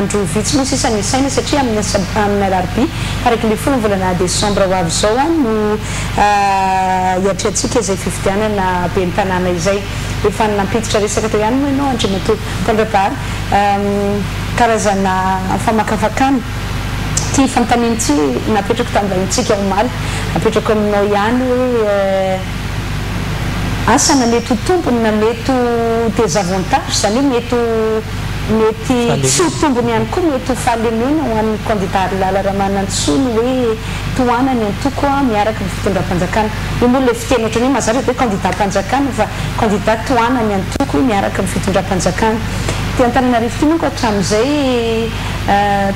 andro vitsy moa sisa ny saina satria amin'ny alarobia araka le fona volana décembre ho avy zao a no hiatriantsika izay fifidianana be ny tanàna izay efa nampiditra resaka teo ihany moa ianao andriamato tandra-pary karazana famakafakana ty fanontaniany tsy napetrako tambanitsika omaly napetrako aminao ihany hoe asana mety ho tompony na mety désavantage zany hoe mety tsy ho tombony ihany koa mety ho fahalemena ho an'ny candidat Lala Ramanantsoa hoe tohanany antoko miaraka ny fitondram-panjakana io moa le fiteny ohatrany hoe mazatra hoe candidat mpanjakana fa candidat tohanany antoko miaraka ny fitondram-panjakana ty Antananarivo ty manko hatramin'izay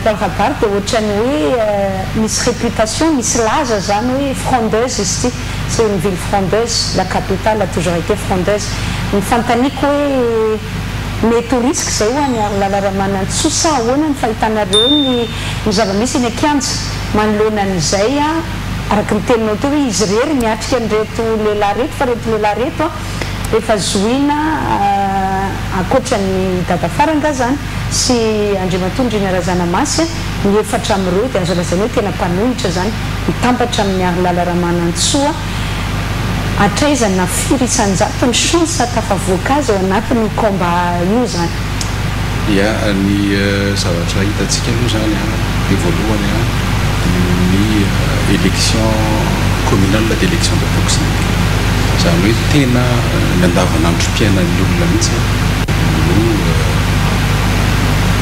Tandra-Pary dia ohatrany hoe misy réputation misy laza zany hoe frondeuse izy ty c'est une ville frondeuse la capitale a toujours été frondeuse ny fantaniko hoe mety ho risque zay ho any Lala Ramanantsoa sa ahoana ny fahitanareo ny zava-misy eny Kianja manoloana an'izay araka ny teninao teo hoe izy rery miatrika an'ireto lehilahy reto fa reto lehilahy reto rehefa zoina akoatra ny dada faranga zany sy Andriamatondry ny Razanamasy ny efatra amin'ireo dia azo lazana hoe tena mpanohitra zany mitambatra amin'ny Lala Ramanantsoa atraizana firy isanjato ny chance tafavoaka azy ao anatin'ny combat io zany. Ia ny zavatra hitantsika aloha zany ny voalohany ny élection communale d'élection de proximité zany hoe tena nandavanandrom-piainan'ny olona mihitsy no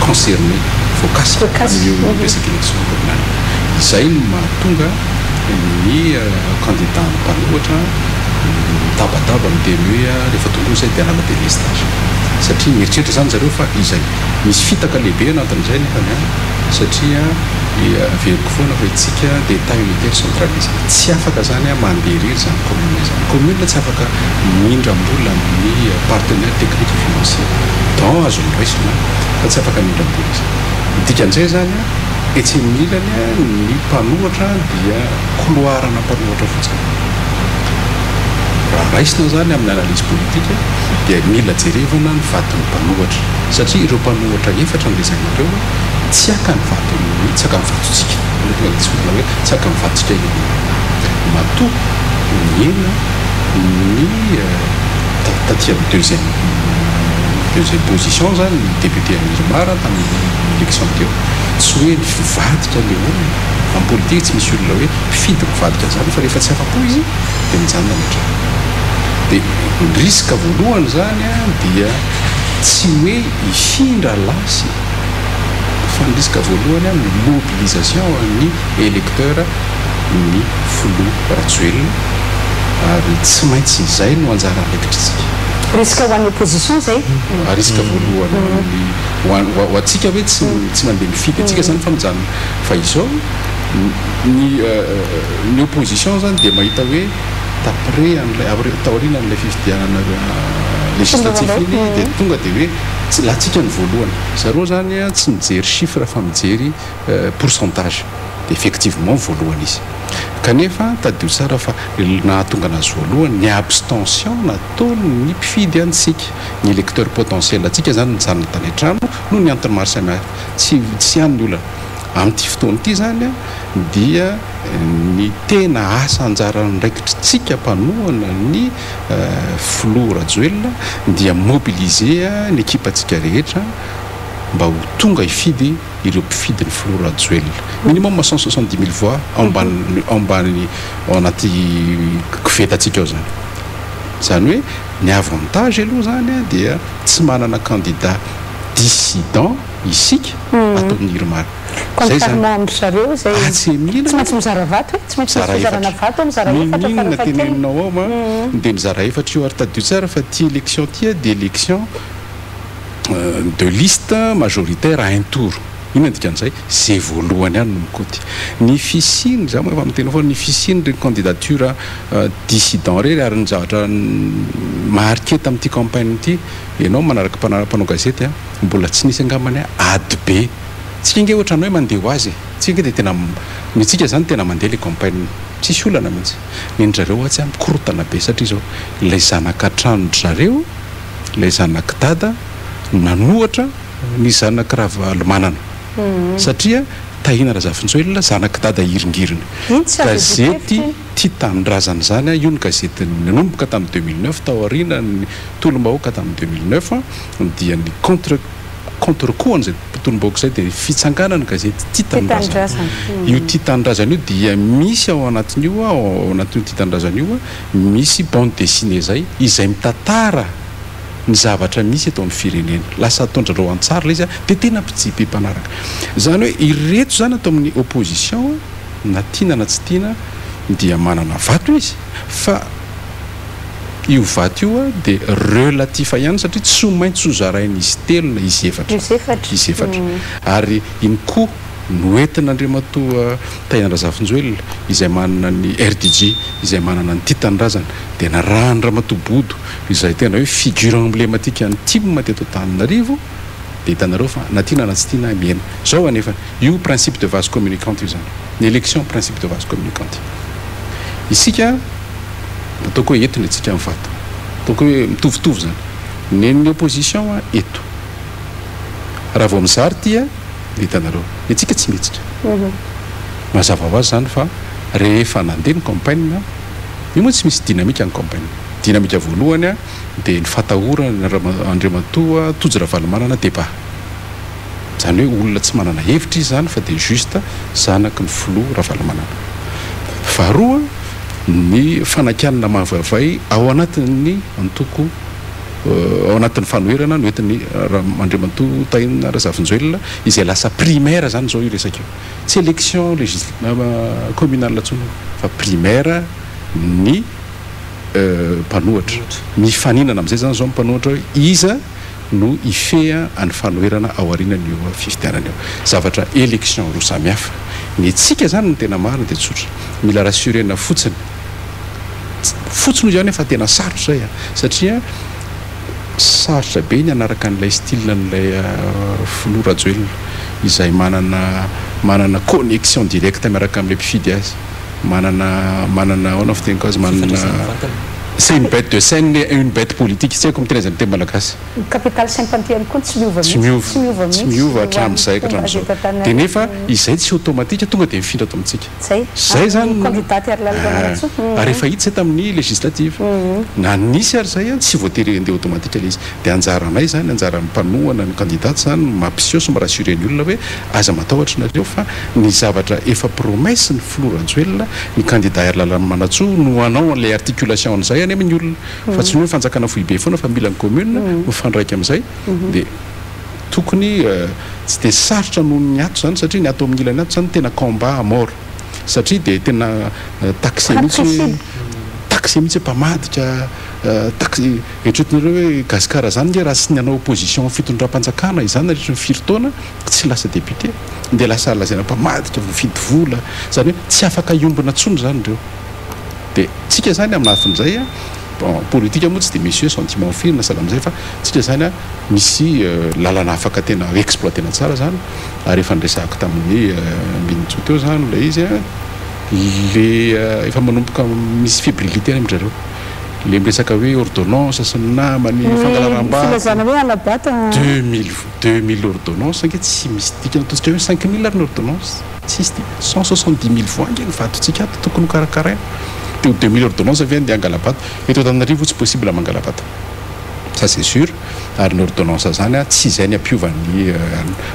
concerné voakasika amin'io resaka élection communale izay no mahatonga ny candidat mpanohatra tabataba miteny hoe rehefa tongolo izay dia hanala délestage satria mieritreritra zany zareo fa izay misy fitaka lehibe anatin'izay nefany satria veriko foana fa itsika dia état unitaire centralisé tsy afaka zany mandeha irery zany commune zany commune tsy afaka mindram-bola amin'ny partenaire technique financier dans azo niraisina fa tsy afaka mindram-bola izy dikan'izay zany etsy milany ny mpanohatra dia couloirana mpanohatra fotsiny raha raisina zany amin'ny analyse politique dia mila jerevana ny vatin'ny mpanohatra satria ireo mpanohatra efatra ny resagnareo tsy aka ny vatiny tsy aka ny vatotsika hoe tsy aka ny vatotsika eny mato ny ena ny taty amin'ny deuxième position zany ny député Mirmara tamin'ny élection teo tsy hoe ny fivadika le olona amin'ny politique tsy misy olona hoe mpifidy mivadika zany fa rehefa tsy afapo izy dia mijanona metra dia ny risque voalohany zany dia tsy hoe hifindra lasy fa ny risque voalohany amin'ny mobilisation ny électeur ny filoha Ratjoelina ary tsy maintsy izay no anjara andraikitritsika risque ho an'ny opposition zay risque voalohany ho atsika hoe tsy mandeha mifidy atsika zany fa mijanona fa izao ny opposition zany dia mahita hoe d'après taorina n'ilay fifidianana législatif iny dia tonga dia hoe latsika ny voalohany zareo zany tsy mijery chiffre fa mijery pourcentage dia effectivement voalohany izy kanefa tadio tsara fa nahatonga anazy voalohany ny abstention nataony ny mpifidy antsika ny électeur potentiel atsika zany mijanona tany an-trano no ny antony maro samihafa tsy hany olana amin'ity fotoana ity zany dia ny tena asa anjarany ndraikitritsika mpanohana ny filoha Ratjoelina dia mobiliser ny équipe atsika rehetra mba ho tonga hifidy ireo mpifidy ny filoha Ratjoelina minimum 170 000 voix ambany anaty koveta atsika ao zany zany hoe ny avantage aloha zany dia tsy manana candidat dissident isika ataon'ny Irmara contrairement amin'ny zareo zay tsy maintsy mizara vato tsy maintsy mizarana vato mizara efatra inona teneninao ao dia mizara efatra io ary tadio tsara fa ty élection ty dia élection de liste majoritaire à un tour inona dikan'izay zay voalohany ihany no mikoty ny fisiny za moa efa miteny foana ny fisiny reny candidature dissident rery ary ny zavatra marqué tamin'ity campagne ity ianao manaraka mpanao gazety mbola tsy nisy angambany ady be tsika nge ohatranao hoe mandeha ho azy tsika nge dia tena mitsika zany tena mandeha le campagne tsisy olana mihitsy nendrareo atsy mikorotana be satria zao ilay zanak'antrano ilay zanak'dada nanohatra ny zanak'Ravalomanana satria tahina Razafinjoelina zanaka dada hiringirina gazety Tia Tanindrazana zany io ny gazety nanomboka tamin'ny 2009 tao aoriana ny tolombahoaka tamin'ny 2009 dia ny contre-coup an'izay tolombahoaka izay dia fitsanganana gazety Tia Tanindrazana io Tia Tanindrazana io dia misy ao anatin'io ao anatin'io Tia Tanindrazana io misy bande dessinée zay izay mitantara ny zavatra misy eto amin'ny firenena lasa atondrareo antsara ilay izy dia tena mpitsipy mpanaraka zany hoe ireto zany atao amin'ny opposition na tiana na tsy tiana dia manana vato izy fa io vato io dia relatif ihany satria tsy maintsy ho zarain'izy telo na izy efatra ary iny koa noentin'Andriamatoa Tahina Razafinjoelina izay manana ny RDG izay manana ny Tia Tanindrazana dia narahany Ramatoa Bodo izay tena hoe figure emblématique any team teto Antananarivo dia hitanareo fa na tiana na tsy tiana miaina zao anefa io principe de vase communicante io zany ny élection principe de vase communicante isika ataoko hoe entona itsika amin'ny vato ataoko hoe mitovitovy zany ny opposition eto raha vao mizary tia dia hitanareo itsika tsy mihetsitra mazava ho azy zany fa rehefa nandeha ny campagne io moa tsy misy dynamique ny campagne dynamique voalohany dia ny fatahorana Andriamatoa Tojo Ravalomanana débat zany hoe olona tsy manana hevitra izy zany fa dia juste zanaky ny filoha Ravalomanana faharoa ny fanakanana mahavavay ao anatin'ny antoko ao anatin'ny fanoherana no entin'ny Andriamatoa Tahina Razafinjoelina izay lasa primaire zany zao io resaka io tsy élection communale ntsony fa primaire ny mpanohatra mifaninana amin'izay zany zao mpanohatra hoe iza no ifeha any fanoherana ao aorianan'io fifidianana eo zavatra élection roa samihafa ny tsika zany ny tena marina dia tsotra mila rassurena fotsiny io zany efa tena sarotra zay satria sarotra be ny anaraka an'ilay style n'ilay filoha Rajoelina izay manana connexion directe miaraka amin'ilay mpifidy azy manana aona fiteniko azy manana c'est une bête de scène et une bête politique tsy haiko miteny zany teny malagasy capital sympathie koa tsy miova hatramin'izay hatramin'izao dia nefa izay tsy automatique tonga dia mifindra ato amintsika zay zany ary efa hita zay tamin'ny législative na nisy ary zay tsy voatery andeha automatique ilay izy dia anjaranay zany anjaran'ny mpanohana ny candidat zany mampiseho sy mirassuré ny olona hoe aza matahotra nareo fa ny zavatra efa promesse ny filoha Rajoelina ny candidat Erlalanmanatsoa no anao an'ilay articulation an'izay any amin'ny olona fa tsy hoe fanjakana foibe foana fa mila ny commune mifandraika amin'izay dia tokony tsy dia sarotra noho ny ato zany satria ny ato amin'ny ilany ato zany tena combat à mort satria dia tena taxé mihitsy mpamadika taxé etretinareo hoe gazikara zany nge raha sy ny anao opposition fitondram-panjakana izany na rehetra ny firy taona tsy lasa député dia lasa lazaina mpamadika mifidy vola zany hoe tsy afaka iombona tsony zany ireo dia tsika zany amin'ny afin'izay politika moa tsy dia misy hoe sentiment firina sala amin'izay fa tsika zany misy lalana afaka tena exploitena tsara zany ary efa nresahako tamin'ny minitso teo zany ilay izy le efa manomboka misy fébrilité any amin'izareo le miresaka hoe ordonnance sy ny namany fangalaram-bafilazana hoe alabata 2000 ordonnance ange tsy misy dikana ataontsika hoe 5000 ary ny ordonnance tsisy ty 170 000 fois ange ny vatotsika ato tokony karakaraina teo 2000 ordonnance avy any dia angalabato eto Antananarivo tsy possible mangalabato ça c'est sûr ary ny ordonnance zany tsy izay ny ampiovan'ny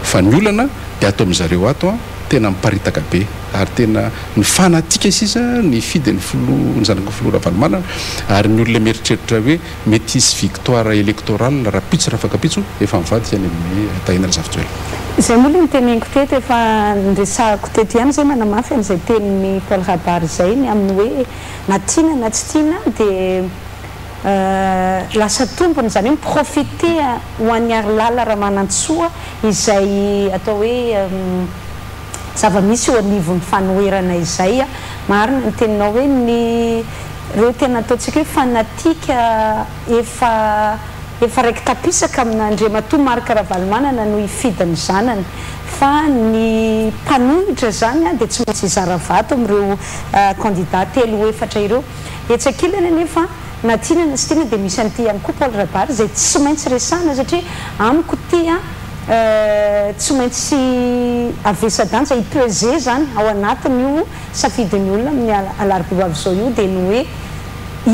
fa ny olana dia atao amin'izareo ato tena miparitaka be ary tena ny fanatika sisa ny fidin'ny filoha ny zanaka filoha Ravalomanana ary ny olona mieritreritra hoe mety hisy victoire électorale raha pitso raha afaka pitso efa mivadika any amin'ny Tahina Razafinjoelina izay moa ny teneniko teto efa ndresahako teto ihany zay manamafy an'izay tenin'ny Paul Rabary zay ny amin'ny hoe na tiana na tsy tiana dia lasa tompony zany hoe miprofite ho an'ny Arlala Ramanantsoa izay atao hoe zava-misy eo anivon'ny fanoherana izay marina ny teninao hoe ny reo tena ataontsika hoe fanatika efa raiky tapisaka amin'Andriamatoa Marc Ravalomanana no hifidiny zanany fa ny mpanohitra zany dia tsy maintsy hizara vato amin'ireo candidat telo efatra ireo etsakilany nefa na tiana na tsy tiana dia misy an'ity ihany koa Paul Rabary zay tsy maintsy resahana satria amiko ty tsy maintsy avesadanja ipeze zany ao anatiny io safidiny olona amin'ny alarobia avy zao io dia ny hoe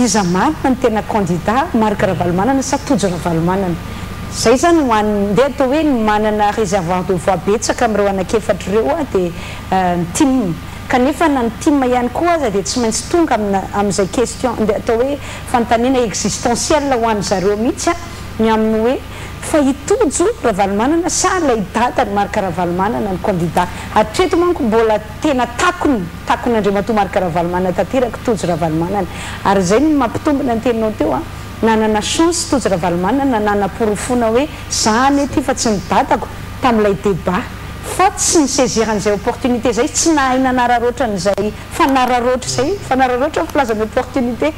iza marina ny tena candidat Marc Ravalomanana sa Tojo Ravalomanana zay zany hoan'ndeha atao hoe ny manana réservoir de voix betsaka amin'ireo anakefatra ireo dia ny team kanefa na ny team ihany koa aza dia tsy maintsy tonga amin'izay question ndeha atao hoe fanontaniana existentiel ho an'ny zareo mihitsy ny amin'ny hoe fa itojo Ravalomanana sa ilay dada ny Marc Ravalomanana ny candidat hatreto manko mbola tena takony Andriamatoa Marc Ravalomanana tanteraka Tojo Ravalomanana ary zay ny mampitombona ny teninao teo nanana chance Tojo Ravalomanana nanam-porofona hoe zany ty fa tsy ny dadako tamin'ilay débat fa tsy ny saisiran'izay opportunité zay tsy nahay nanararoatra n'izay fanararoatra filazany opportunité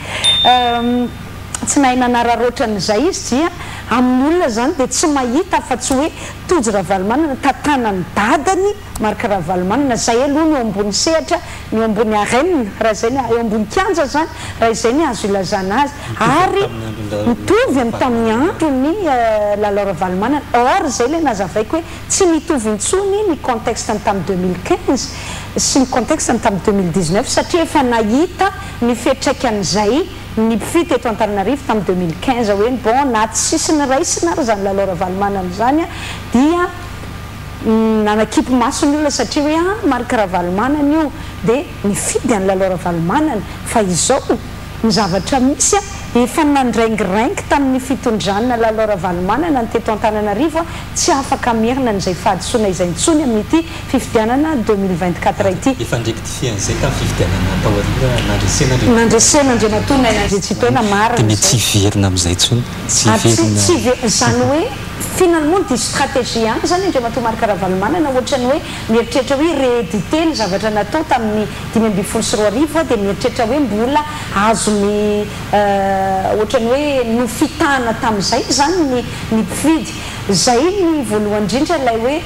tsy nahay nanararoatra n'izay izy dia amin'ny olona zany dia tsy mahita fa tsy hoe Tojo Ravalomanana tantanany dadany Marc Ravalomanana zay aloha ny eo ambony sehatra ny eo ambony arène raha zay ny eo ambony kianja zany raha izay ny azo ilazana azy ary mitovy amin'ny tamin'ny andro ny Lalao Ravalomanana or zay ilay nazavaiko hoe tsy mitovy intsony ny contexte ny tamin'ny 2015 sy ny contexte ny tamin'ny 2019 satria efa nahita ny fiantraikan'izay ny mpifidy eto Antananarivo tamin'ny 2015 hoe bon na tsy sisiny raisina ary zany Lalao Ravalomanana zany dia nanakipy maso ny olona satria hoe Marc Ravalomanana io dia nifidy any Lalao Ravalomanana fa izao ny zavatra misy efa nandraingirangy tamin'ny fitondrana Lalao Ravalomanana ny teto Antananarivo tsy afaka merina n'izay fahadisoana izay nitsony amin'ity fifidianana 2024 ity efa ndraikitifia an'izay tamin'ny fifidianana tao ariva nandresena Andriamatoa nanandretsitoena marina dia mety tsy verina amin'izay tsony tsy zany hoe finalement dia stratégie any zany Andriamatoa Marc Ravalomanana ohatrany hoe mieritreritra hoe réédité ny zavatra natao tamin'ny 2024 dia mieritreritra hoe mbola azony ohatrany hoe no fitahana tamin'izay zany ny mpifidy zay ny voalohany indrindra ilay hoe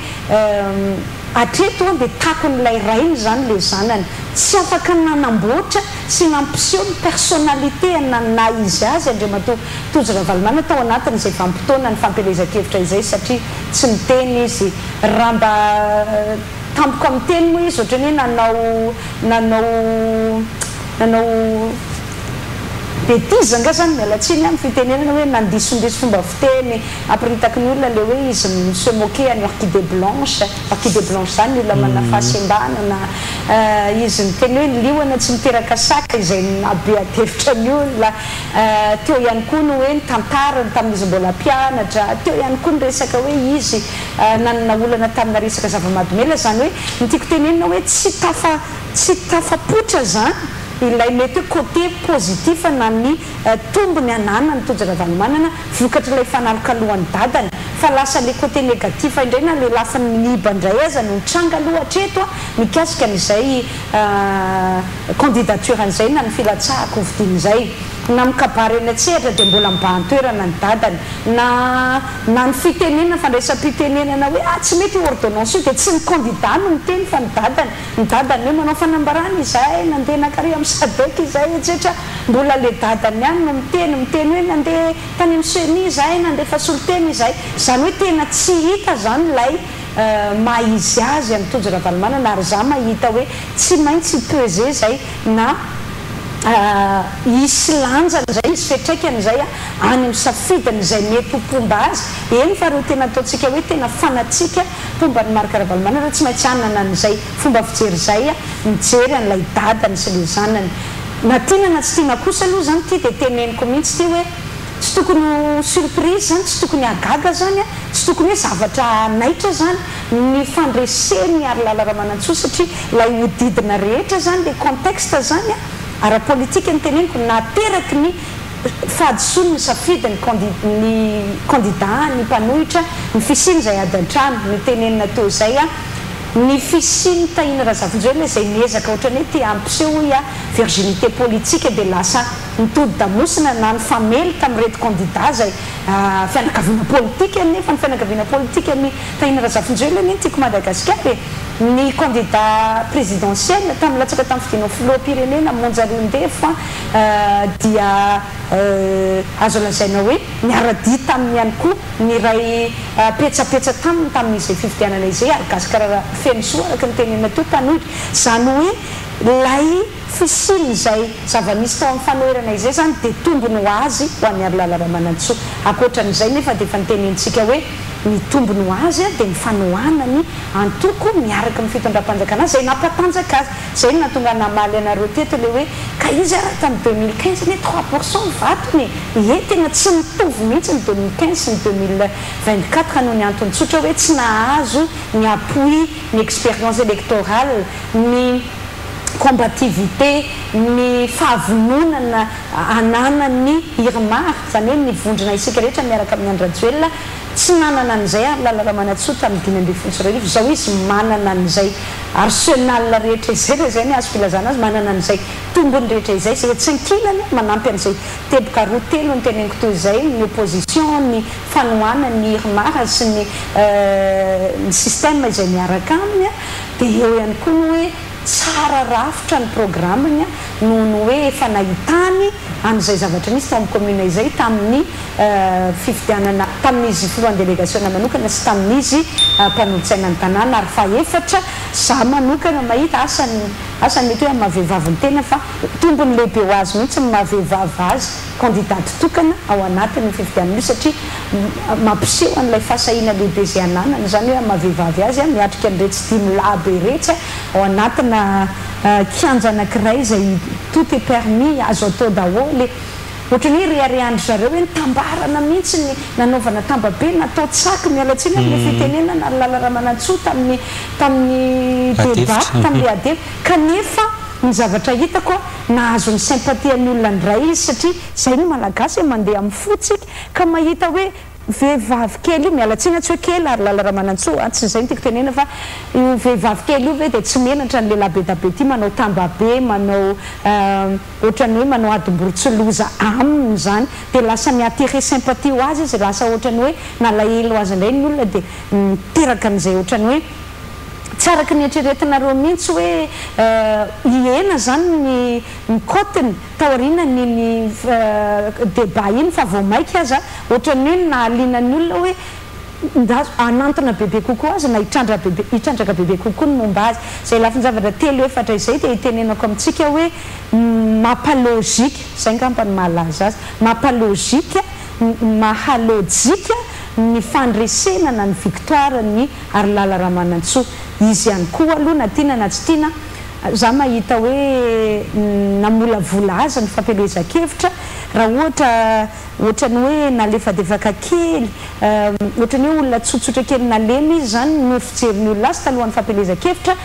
hatreto dia takon'ilay rainy zany le zanany tsy afaka nanamboatra sy nampiseho ny personnalité na izy azy Andriamatoa Tojo Ravalomanana tao anatin'izay vanim-potoana ny fampelezan-kevitra izay satria tsy miteny izy raha mba tampoka amin'ny teny moa izy ohatrany hoe nanao bêtise nga zany mialatsiny amin'ny fitenenana hoe nandisondisy fomba fiteny ampiritaky ny olona le hoe izy se moquer any orchidée blanche zany olona manana fahasembanana izy miteny hoe ny liona tsy miteraka saka izay nabe atevitra ny olona teo ihany koa ny hoe ny tantarany tamin'izy mbola mpianatra teo ihany koa ny resaka hoe izy nanana olana tamina resaka zava-madomela zany hoe nytiako tenenina hoe tsy tafapotra zany ilay mety hoe côté positif na ny tombony ananany Tojo Ravalomanana vokatra ilay fanalokalohan'ny dadany fa lasa le côté négatif indray na le lafiny mihiba indray aza no nitranga aloha hatreto mikasika n'izay candidature an'izay na ny filatsahako vidin'izay na mikabary eny atsehatra dia mbola mibahan-toerana ny dadany na ny fitenenana fandraisam-pitenenana hoe tsy mety ordonnance io dia tsy ny candidat no miteny fa ny dadany hoe manao fanambarana izay nandeha nakary amin'ny sadek izay etsetra mbola le dadany ihany no miteny hoe nandeha tany amin'ny seni izay nandeha fasoloteny izay zany hoe tena tsy hita zany lay mahizy azy amin'ny Tojo Ravalomanana ary za mahita hoe tsy maintsy pesé zay na isy lanjany zay izy fiatraikany zay any amin'ny safidiny izay mety mpomba azy eny fa reo tena ataontsika hoe tena fanatsika pombany Marc Ravalomanana tsy maintsy anana n'izay fomba fijery zay mijery an'ilay dadany sy le zanany na tiana na tsy tiana kosa aloha zany ty dia teneniko mihitsy ty hoe tsy tokony surprise zany tsy tokony agaga zany tsy tokony hoe zavatra naitra zany ny fandreseny ary lalaramanantsoa satria lay hodidina rehetra zany le contexte zany ara-politika ny teneniko nateraky ny fahadisoany ny safidy ny candidat ny mpanohitra ny fisiny zay ady an-trano ny tenenina teo zay ny fisiny tahiny Razafijelo zay miezaka ohatrany hoe ty ampiseho hoe virginité politique dia lasa nitody damosina na ny famely tamin'reto candidat zay fianakaviana politika nefa ny fianakaviana politika ny tahiny Razafijelo eny tiako Madagasikara ny candidat présidentiel tamin'ny latsaka tamin'ny fidina filoham-pirenena monjareo-ndefo dia azo lazaina hoe miara-dia taminy ihany koa ny ray petsapetsa tamin'izay fifidianana izay ary gasikara feno soa araka ny tenena teo tanohitra zany hoe lay fisiliny zay zava-misy tao amin'ny fanoherana izay zany dia tombony ho azy ho an'ny Arlala Ramanantsoa akoatran'izay nefa dia efa nitenentsika hoe ny tombony ho azy dia ny fanohanany antoko miaraka amin'ny fitondram-panjakana zay nampatanjaka azy zay natonga namaly anareo teto le hoe ka izy ara tamin'ny 2015 ny 3% vatony tena tsy mitovy mihitsy ny 2015 sy ny 2024 noho ny antony tsotra hoe tsy nahazo ny appui ny expérience électorale ny combativité ny fahavononana ananany irmar zany hoe nivondrona isika rehetra miaraka amin'ny Andrajoelina tsy nanana an'izay Arlala Ramanantsoa tamin'ny 2024 zao izy manana an'izay arsenal rehetra izay zay ny azo filazana azy manana an'izay tombony rehetra izay zay tsy nkilany manampy an'izay teboka roa telo ny teneniko toy izay ny opposition ny fanohana ny irmar sy ny système izay miaraka aminy dia eo ihany koa ny hoe tsara rafitra ny programmenya noho ny hoe efa nahitany amin'izay zavatra nisy tao amin'ny commune izay tamin'ny fifidianana tamin'izy filohan'ny délégation manokana sy tamin'izy mpanolotsaina ny tanàna ary faefatra za manokana mahita asany mety hoe mahavehivavy ny tena fa tombony lehibe ho azy mihitsy mahavehivavy azy candidaty tokana ao anatin'ny fifidianana io satria mampiseho an'ilay fahasahiana lehibe zay ananany zany hoe mahavehivavy azy miatrika an'iretsy dimy labe rehetra ao anatina kianja anankiray zay tout est permis azo atao daholy ohatrany hoe reharehandry zareo hoe nitambarana mihitsy ny nanaovana tambabe natao tsaky mialatsiny amin'ny fitenenana Arlala Ramanantsoa tamin'ny débat tamin'le adevy kanefa ny zavatra hitako nahazo ny sympathie ny olona ndray izy satria zay ny malagasy mandeha amin'ny fotsika ka mahita hoe vehivavy kely io mialatsina tsy hoe kely Arlala Ramanantsoa tsy zay nytiako tenena fa io vehivavy kely io ve dia tsy menatra ny lehilahy be da be ty manao tambabe manao ohatrany hoe manao adim-borotsiloza aminy zany dia lasa miatire sympathie ho azy izy lasa ohatrany hoe nalahelo azy indray ny olona dia miteraka an'izay ohatrany hoe tsy araka ny eritreretinareo mihitsy hoe iena zany ny kotiny taoriana ny débat iny fa vao maika aza ohatrany hoe nahalinany olona hoe anantona bebe kokoa azy na hitrandraka bebe kokoa ny momba azy zay lafiny zavatra telo efatra izay dia hitenenako amintsika hoe mapalogika zay ngampany mahalaza azy mapalogika mahalojika ny fandresenana ny victoire ny Arlala Ramanantsoa izy ihany koa aloha na tiana na tsy tiana za mahita hoe namolavola azy ny fampelezan-kevitra raha ohatrany hoe nalefadefaka kely ohatrany hoe olona tsotsotra kely nalemy izy zany no fijery ny olona azy talohan'ny fampelezan-kevitra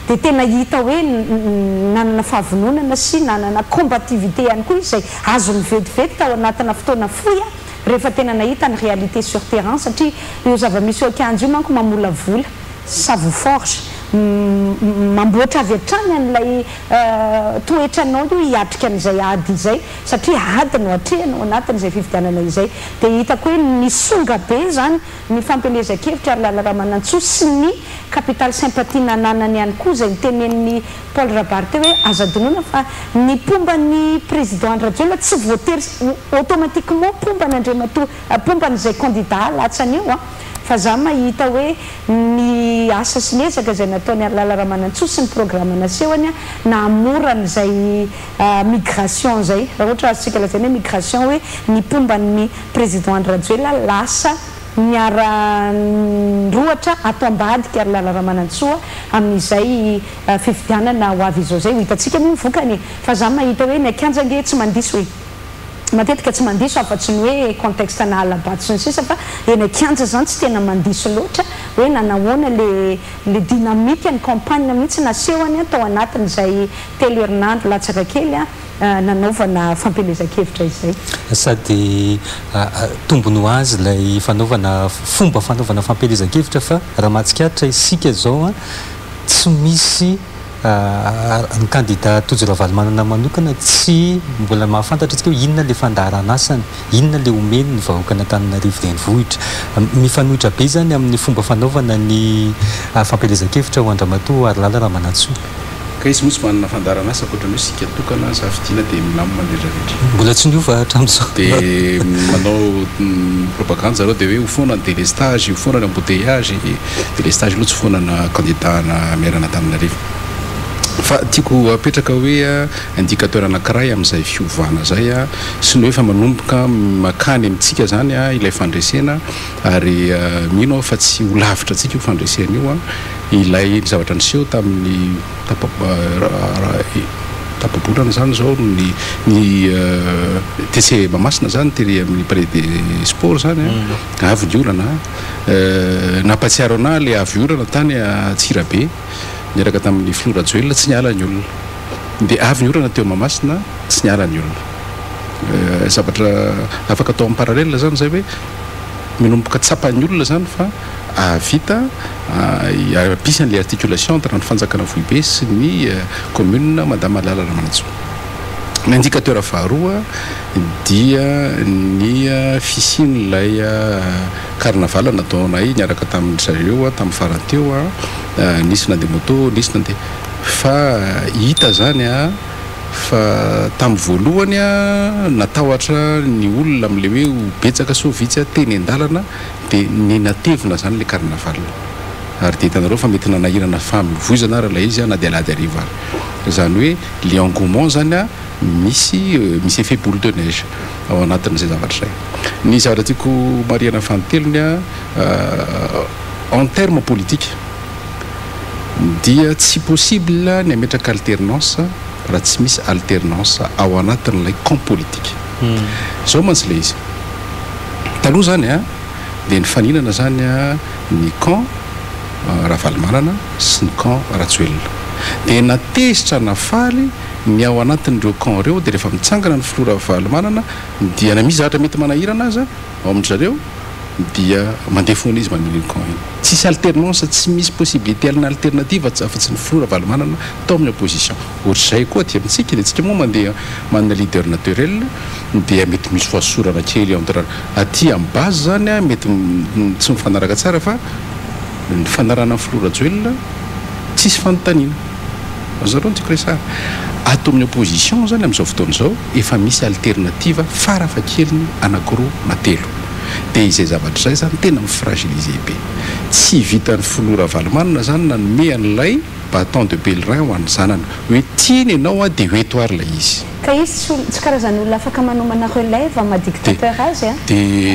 dia tena hita hoe nanana fahavononana sy nanana combativité ihany koa izy zay azo mivetivety tao anatina fotoana foy rehefa tena nahita ny réalité sur terrain satria io zava-misy eo akanjo io manko mamolavola savo forge mamboatra avy hatrany an'ilay toetranao io hiatrika an'izay ady izay satria ady no atrehanao anatin'izay fifidianana izay dia hitako hoe ny songa be zany ny fampelezan-kevitra Arlala Ramanantsoa sy ny capital sympathie nananany ihany koa zay nitenen'ny Paul Rabart hoe aza-donoina fa ny pomban'ny président Andrajoelina tsy voatery automatiquement pomban'izay candidat latsany io fa za mahita hoe ny asa sy ny ezaka zay nataony Arlala Ramanantsoa sy ny programme nasehony namoran'izay migration zay raha ohatra azontsika lazaina hoe migration hoe ny pomban'ny président Andrajoelina lasa miara-rohatra atao ambadika Arlala Ramanantsoa amin'izay fifidianana ho avy izao zay ho hitantsika mivokany fa za mahita hoe ny akanjange tsy mandiso hoe matetika tsy mandiso afa-tsy ny hoe contexte na alabatsy ny sisa fa eny akianja zany tsy tena mandiso loatra hoe nanahoana le dynamique ny campagne mihitsy nasehoany tao anatin'izay telo herinandro latsaka kely nanaovana fampelezan-kevitra izay sady tombony ho azy ilay fomba fanaovana fampelezan-kevitra fa raha mahatsikaritra isika zao tsy misy ny candidat Tojo-Ravalomanana manokana tsy mbola mahafantatra antsika hoe inona le fandaharana asany, inona le omeny ny vahoaka an'Antananarivo renivohitra. Mifanohitra be zany amin'ny fomba fanaovana ny fampelezan-kevitra ho Andramatoa Arilala Ramanantsoa. Ka izy moa tsy manana fandarana asa ankoatran'ny hoe sika tokana zafidiana dia milamy mandretraretra. Mbola tsy niova hatramin'izao. Dia manao propagande zareo dia hoe ho foana ny délestage, ho foana ny embouteillage, délestage aloha tsy foana na candidat na maire Antananarivo. Fa tiako apetraka hoe indicateur anankiray amin'izay fiovana zay sy ny hoe fa manomboka makany amintsika zany ilay fandresena ary mino fa tsy ho lavitra antsika io fandresena io ilay zavatra niseho tamin'ny tapabolana zany zao ny TC Mahamasina zany tery amin'ny palais des sports zany avy ny olana nampatsiaro ana le avy olana tany Tsirabe niaraka tamin'ny Flora Joel tsy niala ny olona dia avy ny orana teo Mahamasina tsy niala ny olona zavatra afaka atao amin'ny parallèle zany zay hoe minomboka tsapan'ny olona zany fa vita apisy an'le articulation entre ny fanjakana Vohibe sy ny commune Madame Arilala Ramanantsoa. Ny indicateur faharoa dia ny fisian'ilay carnaval nataonay niaraka tamin'ny zareo tamin'ny faranteo nisy nandeha moto nisy nandeha fa hita zany fa tamin'ny voalohany natahotra ny olona amin'le hoe ho betsaka sovitsy teny an-dalana dia nenatevina zany le carnaval ary dia hitanareo fa mety nanahirana famovoizana raha ilay izy na dia alady ariva zany hoe le engouement zany misy effet boule de neige ao anatin'izay zavatra zay. Ny zavatra tiako mariana fanotelony en terme politique dia tsy possible ny ametraka alternance raha tsy misy alternance ao anatin'ilay camp politique. Zao mantsy le izy taloha zany dia ny faninana zany ny camp Ravalomanana sy ny camp Ratsoelina dia natezitra nafaly ny ao anatin'ireo camp ireo dia rehefa mitsangana ny filoha Ravalomanana dia na misy zavatra mety manahirana azy ao amin'ny zareo dia mandeha foana izy maniny camp iny. Tsisy alternance, tsy misy possibilité alina alternative afa-tsy ny filoha Ravalomanana tao amin'ny opposition. Ohatr'izay koa aty amintsika dia tsika moa mandeha manana leader naturel dia mety misy fahasorana kely entre aty amin'ny base zany mety tsy mifanaraka tsara fa ny fanarana ny filoha Joel tsisy fanontaniana. Zareo tiako resara ato amin'ny opposition zany amin'izao fotoana izao efa misy alternative farafakeliny anankiroa na telo dia izay zavatra zay zany tena mifragiliser be. Tsy vitan'ny filoha Ravalomanana zany nanome an'ilay bâton de pèlerin ho an'ny zanany hoe tiany ianao dia hoetoary ilay izy. Ka izy tsy karazany olona afaka manomana relève madictateur azy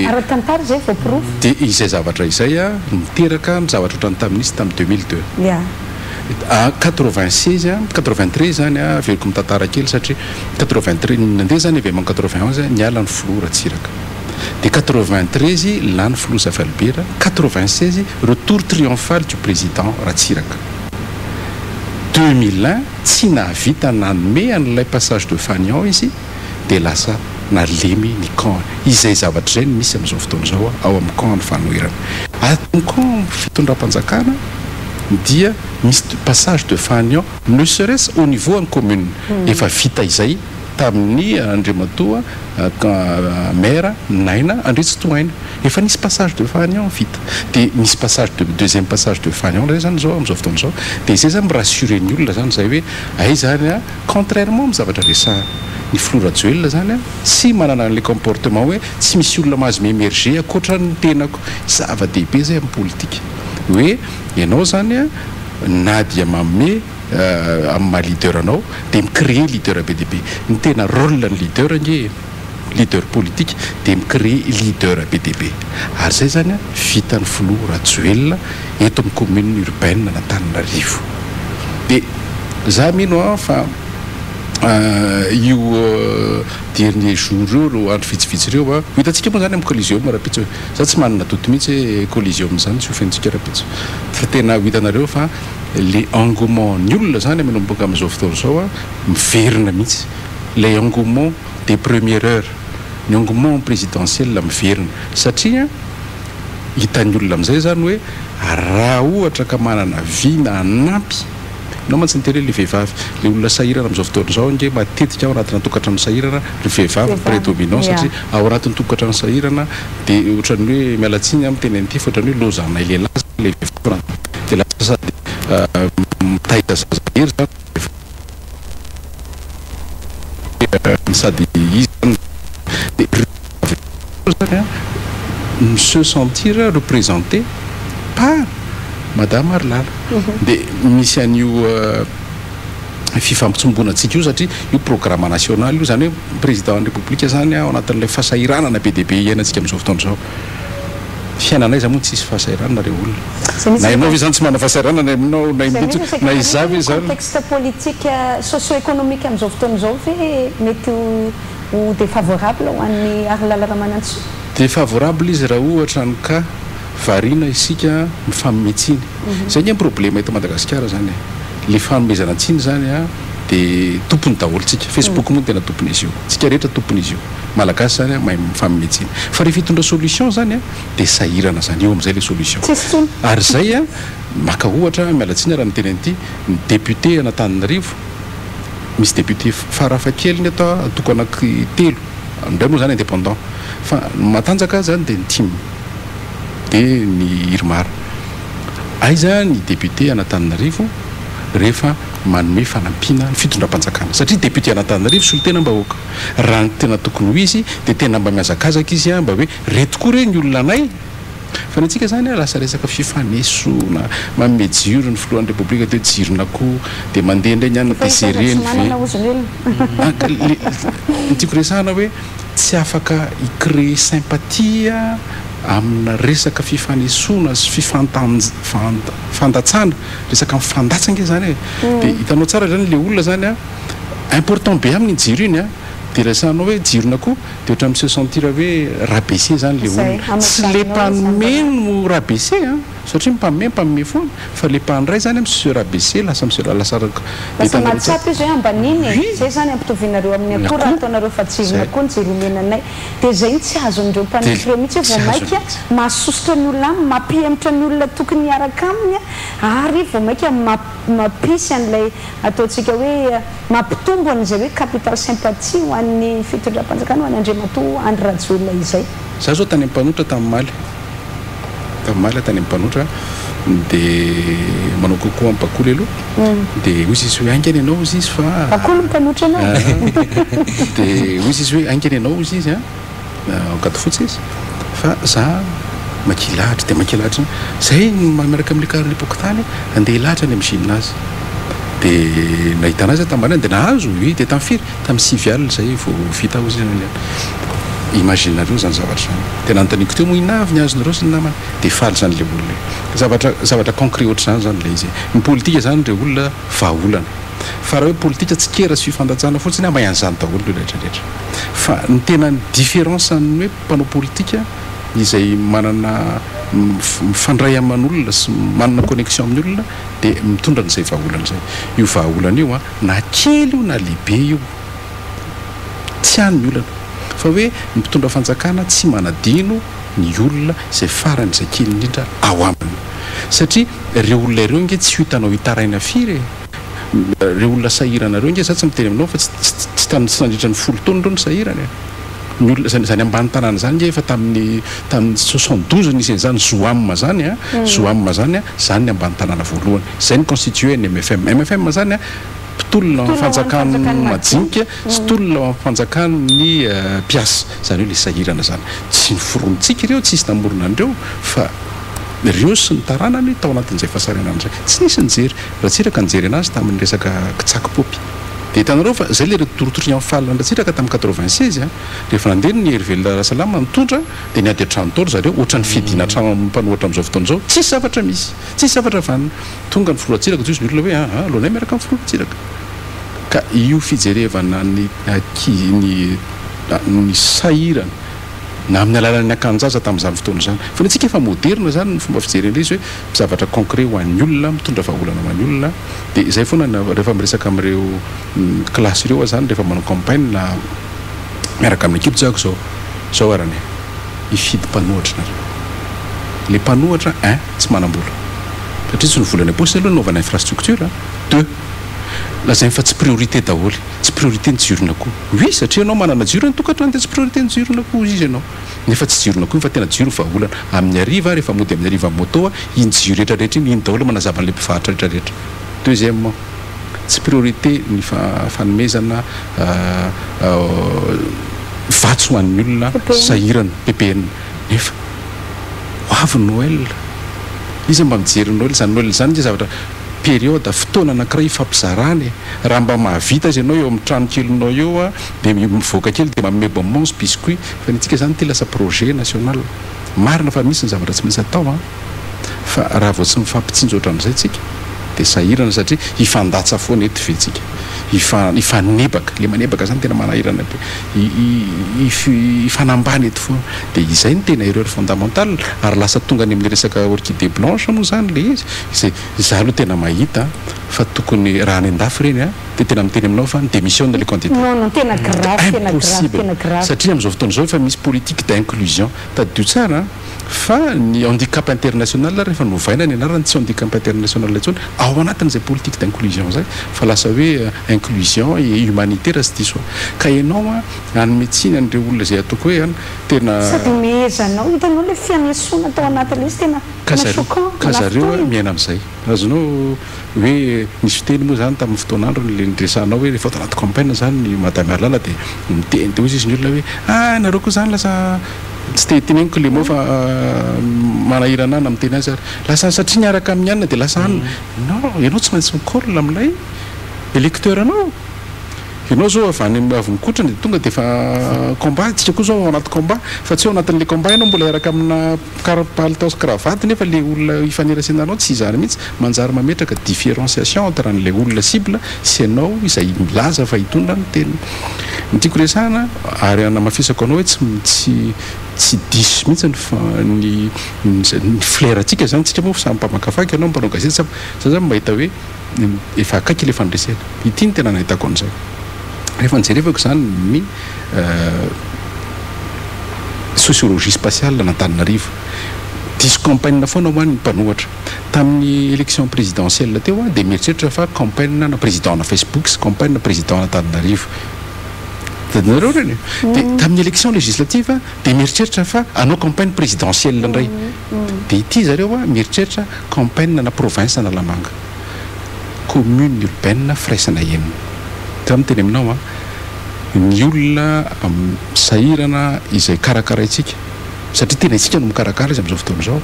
ara-tantara zay voaprova dia izay zavatra izay miteraka ny zavatra ohatrany tamin'isy tamin'ny 2002 93 zany averiko mitantara kely satria 83 nandeha zany avy amin'ny 91 niala ny filoha Ratsiraka dia 93 lany filoha Savalibera 96 retour triomphal du président Ratsiraka 2001 tsy nahavita nanome an'ilay passage de Fagnan izy dia lasa nalemy ny camp izay zavatra zay misy amin'izao fotoana izao ao amin'ny camp ny fanoherana amin'ny camp fitondram-panjakana dia misy passage de Fagnan ne serait-ce au niveau en commune efa vita izay tamin'ny Andriamatoa maire Naina Andritsitoaina efa nisy passage de Fagnan vita dia misy passage de deuxième passage de Fagnan zay zany zao amin'izao fotoana izao dia izay zany mirassurer ny olona zany zay hoe ay zany contrairement amin'ny zavatra resahana ny filoha Joel zany sy manana an'ilay comportement hoe tsy misy olona mahazo miemerger akoatra ny tenako zava-dehibe zay amin'ny politika hoe ianao zany na dia manome amin'ny maha leader anao dia micréer leader be dia be ny tena rôle ny leader politique dia micréer leader be dia be ary zay zany vita ny filoha Joel eto amin'ny commune urbaine n'Antananarivo dia za mino fa io dernier jour io andro vitsivitsy ireo hitantsika moa zany amin'ny collision raha-pitso za tsy manana doute mihitsy collision zany tsy ofentsika raha-pitso fa tena hitanareo fa le engouement ny olona zany manomboka amin'izao fotoana izao miverina mihitsy le engouement des premières heures ny engouement présidentiel miverina satria hitan'ny olona amin'izay zany hoe raha ohatra ka manana vina anampy no mantsy nitery le vehivavy le olona sahirana am'izao fotoana zao nge matetika ao anatina tokantrano sahirana le vehivavy prédominant satria ao anatin'ny tokantrano sahirana de ohatrany hoe mialatsiny amin'ny teny an'ity fa ohatrany hoe lozanay lehilahy le vehivavy de lasa sady mitahita zazahery zany sady izy se sentir représenté par Madame Arlala. De misy an'io fifampitsombonantsika io satria io programme national io zany hoe président de la République zany ao anatin'ilay fahasahiranana be dia be iainantsika amin'izao fotoana zao. Fiainanay za moa tsisy fahasahiranana reo olona. Na ianao zany tsy mana fahasahiranana aminao na impitso na izavy zany. Contexte politique socio-économique amin'izao fotoana zao ve mety ho défavorable ho an'ny Arlala Ramanantsoa? Défavorable izy raha ohatra ny ka varina isika mifanometsiny. Zay ny problème eto Madagasikara zany. Le fanomezana tsiny zany de tompony daholotsika. Facebook moa tena tompony izy io. Tsika rehetra tompony izy io. Malagasy zany mahay mifanometsiny. Fa rehefa hitondra solution zany de sahirana zany eo am'izay le solution. Ary zay maka ohatra mialatsiny raha niteny an'ity ny député Anatananarivo misy député farafahakeliny atao atoko anaky telo. Ndray moa zany indépendant. Fa matanjaka zany de ny team de ny Irmar. Aiza ny député Anatananarivo rehefa manome fanampiana ny fitondram-panjakana satria député Anatananarivo solitena mbahoaka raha ny tena tokony ho izy de tena mba miazakazaka izy mba hoe reto koa re ny olona anay fa ny antsika zany lasa resaka fifanesona mamejiro ny filohan'ny République de jirona koa de mandeha indray ny any desereny ny tiako resahana hoe tsy afaka icréer sympathie amina resaka fifanesona sy fifandatsana resaka mifandatsanga zany de hitanao tsara zany le olona zany important be amin'ny jiro iny de resanao hoe jirona koa de ohatra mi se sentir hoe rabaissé zany le olona tsy le mpanome no rabaissé satria mpanomeme foana fa le mpandray zany monsieur rabaissé lasa monsieur lasaraka matsapy izy hoe ambaniny zay zany ampitovinareo amin'ny akora ataonareo fa jirona koa ny jiromenanay de zay ny tsy azon'ireo mpanefireo mihitsy hoe vao maika mahasosotra ny olona aminy mampihemitra ny olona tokony hiaraka aminy ary vao maika mampisy an'ilay ataontsika hoe mampitombo an'izay hoe capital sympathie ho an'ny fitondram-panjakana ho an'ny Andriamatoa Andry Rajoelina izay. Za zao tany ampanotra tamin'ny Maly tany ampanotra de manao kokoa amin'ny bakoly aloha de hozy izy hoe aingany ianao izy izy fa bakoly mpanotra anao de hozy izy hoe aingany ianao izy izy gato fotsy izy fa za makilahatra de makilahatra zay miaraka amin'ny carré l'époque tany andeha hilahatra any amin'ny gymnase de nahita anazy tambanany de nahazo de tamfiry tamin'ny 6 alina zay vao vita hozy imaginareo zany zavatra zany de nantaniko teo moa inavy ny azonareo sy ny namany de faly zany le olona zavatra concret ohatr' zany le izy ny politika zany re olona vahaolana fa raha hoe politika tsy kera sy fifandatsana fotsiny mahay an'izany daholo le rehetrarehetra fa ny tena ny différence ny hoe mpanao politika izay manana mifandray aman'olona sy manana connexion amin'ny olona de mitondra n'izay vahaolana zay io vahaolana io na kely io na lehibe io tsy hany olana fa hoe mitondra fanjakana tsy manadino ny olona zay farany zay kely indrindra ao aminy satria reo olona ireo nge tsy hitanao hitaraina firy reo olona sahirana reo nge za tsy miteny aminao fa tsy nandritra ny 10 taona reo ny sahirana ny olona zany ambany tanàna zany nge efa tamin'ny 72 nisy zany zoamma zany zoamma zany zany ny ambany tanàna voalohany zay ny constitué ny MFM zany pitolona fanjakany majinika sy tolona fanjakany ny piasy zany hoe le sahirana zany tsy niforonitsika ireo tsy isy namorona andreo fa reo sy ny taranany tao anatin'izay fahasarenana zay tsy nisy nijery raha tsiraka nijery anazy tamin'ny resaka kitsaky popy de hitanareo fa zay le retorotorian falina ratsiraka tamin'ny 96 rehefa nandeha ny Hervé Salama nitondra de niady an-trano taolo zareo ohatran'ny fidina trano mpanohatra amin'izao fotoana zao tsisy zavatra misy tsisy zavatra vanina tonga ny foloratsiraka tsy ny olona hoe alonay miaraka amin'ny foloratsiraka ka io fijerevana ny sahirana na amin'ny alalan'ny akanjaza tamin'izany fotoana zany fa ny atsika efa moderna zany ny fomba fijerena izy hoe zavatra concret ho an'ny olona mitondra vahaolana ho an'ny olona de zay foana rehefa miresaka amin'ireo klasy ireo zany rehefa manao campagne na miaraka amin'ny ekipo jiako zao arany hifidy mpanohatra nareo le mpanohatra tsy manam-bola satria tsy ny volany aposy aloha naovana infrastructure 2 lazay fa tsy priorité daholo tsy priorité ny jirona koa oui satria anao manana jiro ny tokatrano dia tsy priorité ny jirona koa izy ianao nefa tsy jirona koa fa tena jiro vaolana amin'ny ariva rehefa mody amin'ny ariva moto iny jiro rehetrarehetra iny daholo manazava an'ilay mpivarotra rehetrarehetra deuxièmement tsy priorité ny fanomezana vatso ho an'ny olona sahirana PPN nefa ho avy Noël izy mba mijery Noël zany dia zavatra période fotoana anankiray ifampizarany raha mba mahavita izy ianao eo amin'ny trano kelinao eo dia mivoaka kely dia manome bonbons biscuit fa nitsika zany ty lasa projet national marina fa misy ny zavatra tsy maintsy atao fa raha vao tsy mifampitsinjotra amin'izay tsika dia sahirana satria ifandatsa foana eto vetsika ifanebaka le manebaka zany tena manahirana be ifanambany eto foana dia izay ny tena erreur fondamentale ary lasa tonga any amin'ny resaka orchidée blanche moa zany le izy izay za aloha tena mahita fa tokony raha any andafy reny dia tena miteny aminao fa démissionne le candidat non tena grave impossible satria amin'izao fotoana izao efa misy politique d'inclusion tadio tsara fa ny handicap international rehefa novaina ny anarany tsy handicap international intsony ao anatin'izay politique d'inclusion zay fa lasa hoe inclusion et humanité raha sy diso ka ianao anome tsiny an'ireo olona zay ataoko hoe tena sady mihezanao hitanao le fianesona tao anatin'ilay izy tena ka zareo miaina amin'izay azonao hoe nisy fiteny moa zany tamin'ny fotoanandro le niresanao hoe rehefa tao anaty campagne zany ny madame Arlala dia miteny teo izy ny olona hoe nareo koa zany lasa tsy teteneniko le moa fa manahirana ana miteny azy ary lasa satria niaraka amin'ny anina dia lasa anina non ianao tsy maintsy mikorla amin'ilay électeur anao ianao zao avy mikotrana dia tonga dia efa combat tsika koa zao ao anaty combat fa tsy ao anatin'le combat ianao mbola iaraka amina palitao sy cravaty nefa le olona ifanerasenana anao tsy izany mihitsy manjary mametraka différenciation entre an'le olona cible sy ianao izay milaza fa hitondra ny teny ny tiako resahana ary anamafisako anao hoe tsy diso mihitsy ny flerantsika zany tsika moa samy mpamakafaky ianao mpanao gazety za zany mahita hoe efa akaiky le fandresena ity ny tena nahitako an'izay rehefa nijerevako zany ny sociologie spatiale n'Antananarivo diso campagne foana ho an'ny mpanohatra tamin'ny élection présidentielle teo dia mieritreritra fa campagne na président na Facebook sy campagne na président n'Antananarivo nareo reny dia tamin'ny élection législative dia mieritreritra fa anao campagne présidentielle indray dia ity zareo mieritreritra campagne na province na Lamanga commune urbaine Fraisana Enina za miteny aminao ny olona sahirana izay karakaraintsika satria tena isika no mikarakara izy amin'izao fotoana izao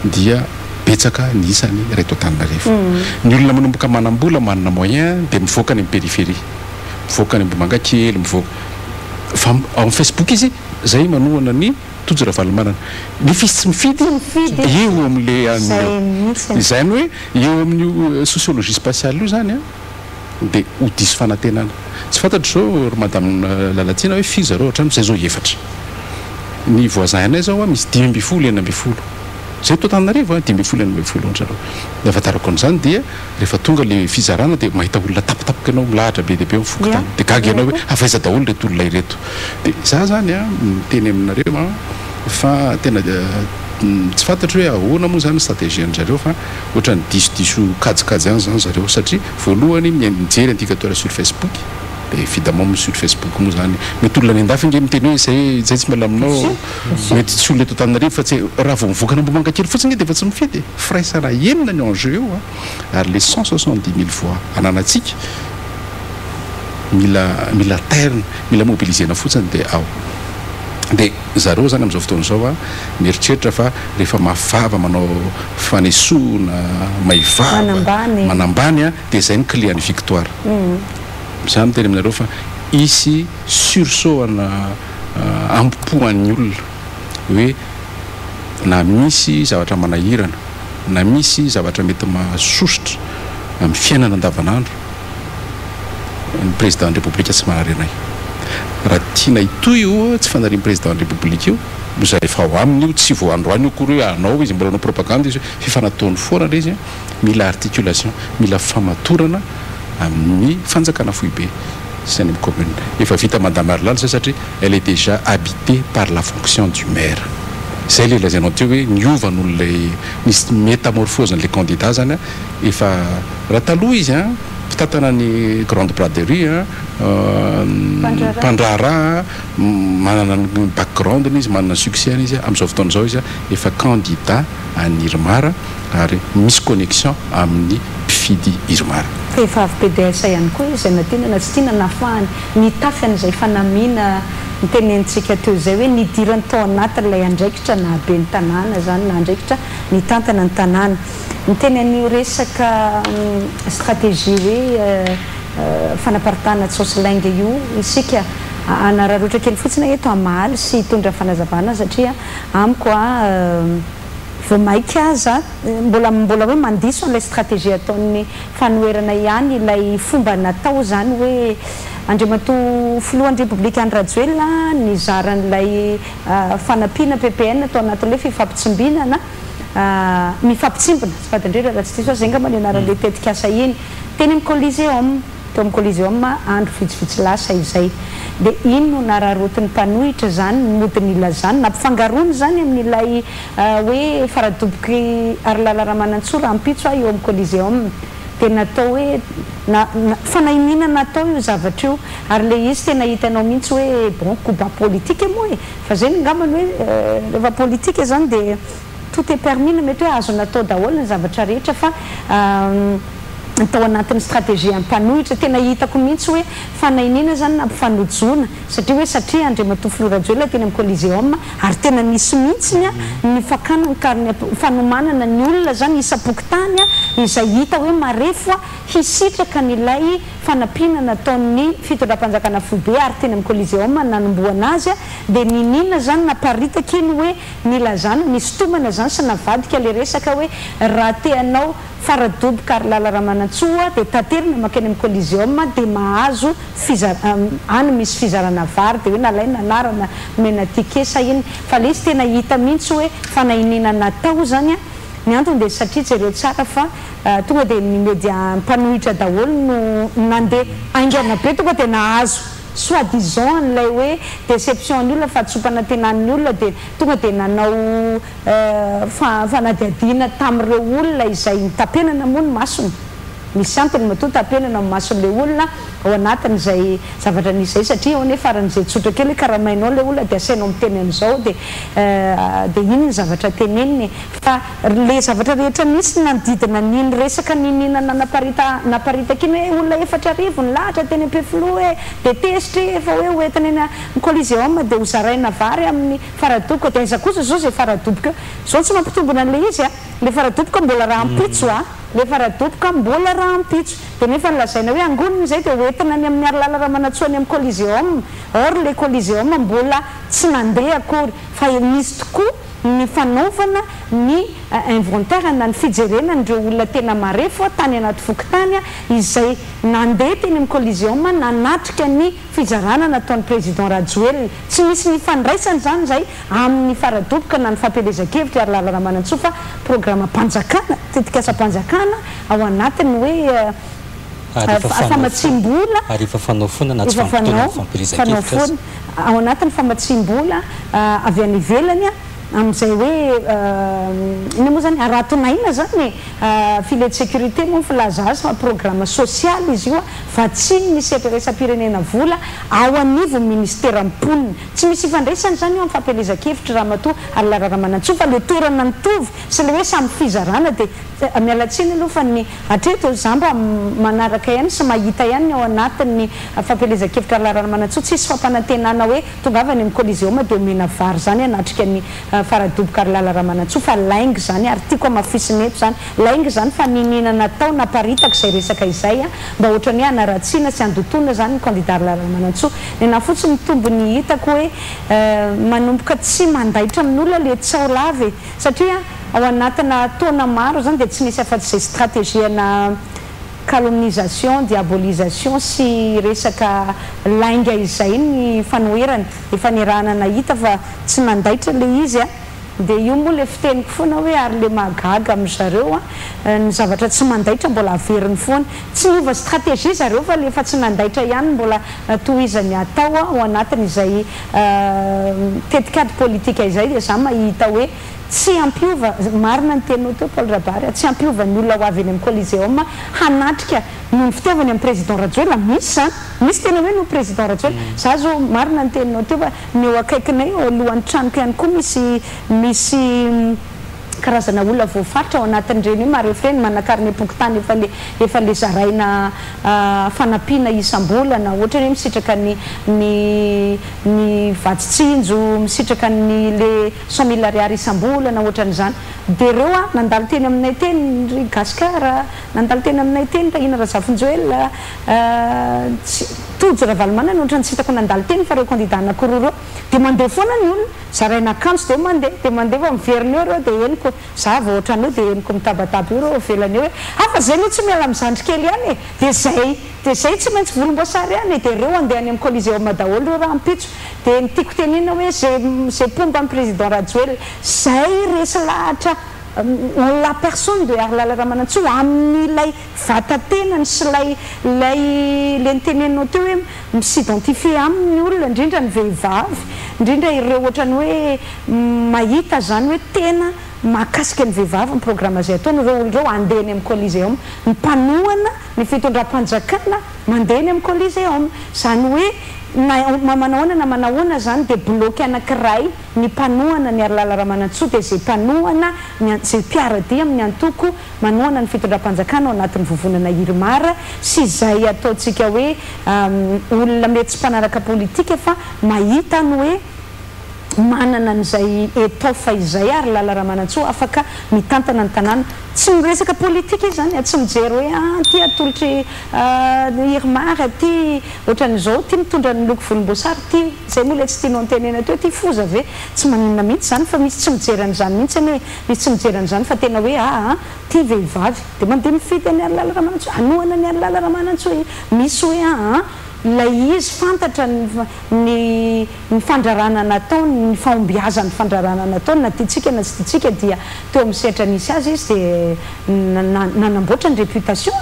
dia betsaka ny isany reto Antananarivo ny olona manomboka manam-bola manana moyen dia mivoaka any amin'ny périphérie mivoaka any Mboimangakely mivoaka fa amin'ny Facebook izy zay manohana ny tojo ravalomanana ny fisy tsy mifidy eo amin'le izany hoe eo amin'ny sociologie spatiale io zany dia ho diso fanantenana tsy fantatro zao madame Lalatina hoe firy zareo hatrano zay zao efatra ny voisin anay zao misy 10 enina ambin'ny folo zay to Antananarivo 10 enina ambin'ny folo zareo ny ahafantarako an'izany dia rehefa tonga le fizarana dia mahita olona tapatapoka ianao milahatra be dia be mifoka tany dia gaga ianao hoe afaiza daholo reto olona ireto dia za zany miteny aminareo fa tena tsy fantatro hoe ahoana moa zany stratégie an'zareo fa ohatrany diso kajikajy any zany zareo satria voalohany mijery indicateur sur Facebook dia évidemment sur Facebook moa zany mety olona ny andafy nge miteny hoe zay tsy malaminao mety tsy olona eto Antananarivo fa tsy raha vao mivoaka na Mboimangakely fotsiny dia efa tsy mifidy Fraisana Enina ny enjeu eo ary le 170 000 voix ananatsika mila terne mila mobilisena fotsiny dia ao dia zareo zany amin'izao fotoana izao mieritreritra fa rehefa mavava manao fanesoana maivava manambany dia izay ny clé any victoire za miteny aminareo fa isy sursaut ana ampoan'ny olona hoe na misy zavatra manahirana na misy zavatra mety mahasosotra amin'ny fiainana andavanandro ny président de république tsy manarenay raha tiana itoy io tsy fanariany président de république io zay efa ho aminy io tsy voandroany io kory hoe anao izy mbola anao propagande izy fifanataony foana le izy mila articulation mila famatorana amin'ny fanjakana foibe sy any amin'ny commune efa vita madame Arlala zay satria elle est déjà habitée par la fonction du maire zay le lazainao teo hoe niovan'ololay nisy métamorphose n'lay candidat zany efa raha taloha izy a fitatana ny grande braderie mpandraraha manana ny background izy manana succès izy amin'izao fotoana zao izy efa candidat any Irmara ary misy connexion amin'ny mpifidy Irmara. Vehivavy PDS ihany koa izy na tenana tsy tiana nafahany nitafy an'izay fanamiana nitenentsika teo zay hoe nidirany tao anatin'ilay andraikitra na be ny tanàna zany na andraikitra nitantana ny tanàna niteny an'io resaka stratégie hoe fanaparitahana tsaosilainga io isika anararoatra kely fotsiny eto amaly sy hitondra fanazavana satria amiko vao maika aza mbola hoe mandiso an'ilay stratégie ataon'ny fanoerana ihany ilay fomba natao zany hoe Andriamatoa filohan'ny Républicaine Rajoelina nizaran'ilay fanampiana PPN atao anatin'ilay fifampitsombinana mifampitsimbona tsy fadindrindra raha tsy diso zay ngamba ny anaran'ilay tetikasa iny teny amin'ny Coliseum teo amin'ny Coliseum andro vitsivitsy lasa izay dia iny no nararotin'ny mpanohitra zany modiny ilazany nampifangarony zany amin'ilay hoe faradoboky Arlala Ramanantsoa rahampitso eo amin'ny Coliseum dia natao hoe fanahinina natao io zavatra io ary le izy tena hitanao mihitsy hoe bon combat politique moa e fa zay ngambany hoe rehefa politique zany dia tout est permis mety hoe azo natao daholo ny zavatra rehetra fa atao anatin'ny stratégie ampanohitra tena hitako mihitsy hoe fanahinina zany nampifanojona satria Andriamatoa Filoha Rajoelina teny amin'ny Coliseum ary tena nisy mihitsy ny fakana karny fanomanana ny olona zany isapokotany izay hita hoe marefo hisitraka n'ilay fanampiana nataon'ny fitondram-panjakana foibe ary teny amin'ny Coliseum nanomboana azy dia ninina zany naparitaka iny hoe nilazana nisotomana zany sy navadika le resaka hoe raha teanao faradoboka Arlala Ramanantsoa dia taterina makeny amin'ny Coliseum dia mahazo any misy fizarana vary dia hoe nalaina anarana mena tikesa iny fa le izy tena hita mihitsy hoe fanahinina natao zany ny antony dia satria jereo tsara fa tonga dia ny media mpanohitra daholo no nandeha aingana be tonga dia nahazo soi-disant an'ilay hoe déception ny olona fahatsopana tenan'ny olona dia tonga dia nanao fanadiadiana tamin'ireo olona izay nitapenana moa ny masony misy antony matoa tapenana amin'ny mason'ilay olona ao anatin'izay zavatra nisy satria ao ane faran'izay tsotra kely karamainao le olona dia asainao miteny amin'izao dia iny ny zavatra teneniny fa le zavatra rehetra misy nanodidina niny resaka nininana naparitaka iny hoe olona efatra arivo ny lahatra teny am-Filoha hoe dia tesitra efa hoe hoentiny eny Coliseum dia ho zaraina vary amin'ny faradoboka dia aiza kosa zao zay faradoboka zao tsy mampitombona an'ilay izy le faradoboka mbola raha ampitso le faradoboka mbola raha ampitso dia nefa nilazaina hoe angoniny zay dia hoentina ny amin'ny Arlala Ramanantsoa ny amin'ny Coliseum or le Coliseum mbola tsy nandeha akory fa misy tokoa ny fanaovana ny inventaire na ny fijerena ndreo olona tena marefo tany anaty fokotany izay nandeha teny amin'ny Coliseum nanatrika ny fizarana nataon'ny président Rajoelina tsy misy ny fandraisany zany zay amin'ny faradoboka na ny fampelezan-kevitra Arlala Ramanantsoa fa programme mpanjakana tetikasa-mpanjakana ao anatiny hoe famatsim-bola ary efa fanao fona na tsy fanao fampelezan-kevitra ao anatin'ny famatsim-bola avy any ivelany amin'izay hoe iny moa zany aratonaina zany filet de sécurité moa filaza azy fa programme social izy io fa tsy misy resam-pirenena vola ao anivo ministère amponina tsy misy ifandraisany zany io amin'ny fampelezan-kevitra Ramatoa Arlala Ramanantsoa fa le toerana nitovy sy le hoe samy fizarana dia mialatsiny aloha fa ny hatreto zamba manaraka ihany sy mahita ihany ao anatin'ny fampelezan-kevitra Arlala Ramanantsoa tsisy fampanantenana hoe tonga avy any amin'ny Coliseum dia omena vary zany anatrika ny faradoboka Arlala Ramanantsoa fa laingy zany ary tiako amafisiny eto zany laingy zany fa ninina natao naparitaka izay resaka izay mba ohatrany hoe anaratsiana sy andotona zany ny candidat Arlala Ramanantsoa ny na fotsiny tombony hitako hoe manomboka tsy mandaitra amin'olona le tsaolavy satria ao anatina taona maro zany dia tsy nisy afa-tsy izay stratégie na calomnisation, diabolisation sy resaka lainga izay ny fanoherany efa nirahana nahita fa tsy mandaitra le izy dia io moa le fiteniko foana hoe ary le mahagaga amin'zareo ny zavatra tsy mandaitra mbola averiny foana tsy miova stratégie zareo fa lefa tsy nandaitra ihany mbola tohizany atao ao anatin'izay tetikady politika izay dia za mahita hoe tsy ampiova marina ny teninao teo Paul Rabary tsy ampiova ny olona ho avy eny amin'ny Coliseum hanatrika noho ny fitiavany amin'ny président Rajoelina misy zany misy tena hoe no président Rajoelina za zao marina ny teninao teo fa ny eo akaikinay eo alohan'ny tranoko ihany koa misy karazana olona voafaritra ao anatin'ireny hoe marefreny manakariny epokotany efa le zaraina fanampiana isam-bolana ohatra hoe misitraka ny vatitsinjo misitraka ny le 100 000 ariary isam-bolana ohatran'izany dia ireo nandalo teny aminay teny ry Gasikara nandalo teny aminay teny Tahina Razafinjoelina Tojo Ravalomanana ohatra ny tsy hitako nandalo teny fa reo candidat anankiroa reo dia mandeha foana ny olona zaraina akanjo dia mandeha fa miverina eo reo dia eniko za vao ohatranao dia eniko mitabataba eo reo velany eo hoe fa zay aloha tsy miala mizandry kely ihany e dia zay tsy maintsy volomboasary ihany e dia reo andehany amin'ny Coliseum daholo reo raha mpitso dia nitiako tenena hoe zay pomba amin'ny président Rajoelina zay resy lahatra la personne de Ary Lala Ramanantsoa amin'ilay vatatenany sy lay niteneninao teo hoe misidentifie amin'ny olona indrindra ny vehivavy indrindra ireo ohatrany hoe mahita zany hoe tena mahakasika ny vehivavy amin'ny programme zay ataony ireo olon'ireo andehany amin'ny Coliseum ny mpanohana ny fitondram-panjakana mandehany amin'ny Coliseum zany hoe na manahoana zany dia bloky anankiray ny mpanohana ny Ary Lala Ramanantsoa dia zay mpanohana zay mpiaradia amin'ny antoko manohana ny fitondram-panjakana ao anatin'ny vovonana Irmara sy zay ataontsika hoe olona mety tsy mpanaraka politika fa mahita ny hoe manana an'izay étoffe izay Ary Lala Ramanantsoa afaka mitantana ny tanàna tsy miresaka politika izy zany tsy mijery hoe ty atolotry Irmara ty ohatran'izao ty mitondra ny loko volomboasary ty zay moa le tsy tianao antenena teo ty foza ve tsy maninona mihitsy zany fa misy tsy mijery an'izany mihitsy hoe misy tsy mijery an'izany fa tena hoe ty vehivavy dia mandeha mifidy ny Ary Lala Ramanantsoa anohana ny Ary Lala Ramanantsoa misy hoe lay izy fantatra ny fandrarana nataony ny fahombiazany fandrarana nataony na tiatsika na tsy tiatsika dia teo amin'ny sehatra nisy azy izy dia nanamboatra ny réputation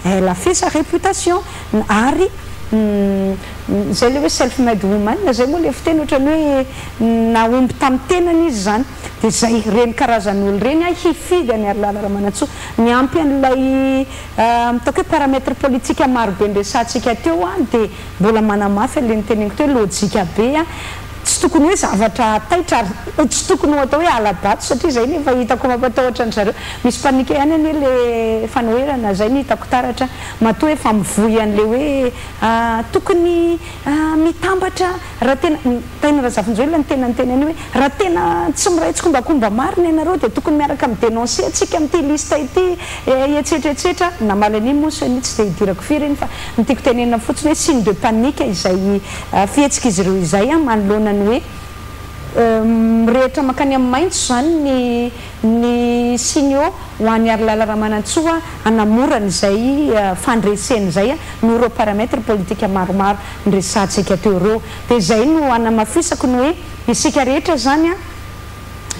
elle a fait sa réputation ary zay le hoe self made woman zay moa le fiteny ohatrany hoe naomby tamin'ny tenany izy zany dia zay reny karazan'olo reny hifidy any Ary Lala Ramanantsoa niampy an'ilay mitaoko hoe paramètre politika marobe nresantsika teo dia mbola manamafy le niteneniko teo lojika be tsy tokony hoe zavatra taitra tsy tokony ho atao hoe alabato satria zay nefa hitako mampatahotra ny zareo misy panika ihany anie le fanoherana zay ny hitako taratra matoa hoe fa mivoy an'le hoe tokony mitambatra raha tena Tahina Razafinjoelina ny tena nytenany hoe raha tena tsy miray tsikombakomba marina ianareo dia tokony miaraka midénoncer atsika amin'ity lista ity etsetretsetra namalany iny moa sany tsy dia hidirako firy iny fa nitiako tenena fotsiny hoe signe de panique izay fihetsika izy ireo izay manoloana hoe mirehitra makany amin'ny maintso zany ny signaux ho an'ny Ary Lala Ramanantsoa hanamorana izay fandreseny zay no ireo paramètre politika maromaro nresantsika teo ireo dia zay no hanamafisako ny hoe isika rehetra zany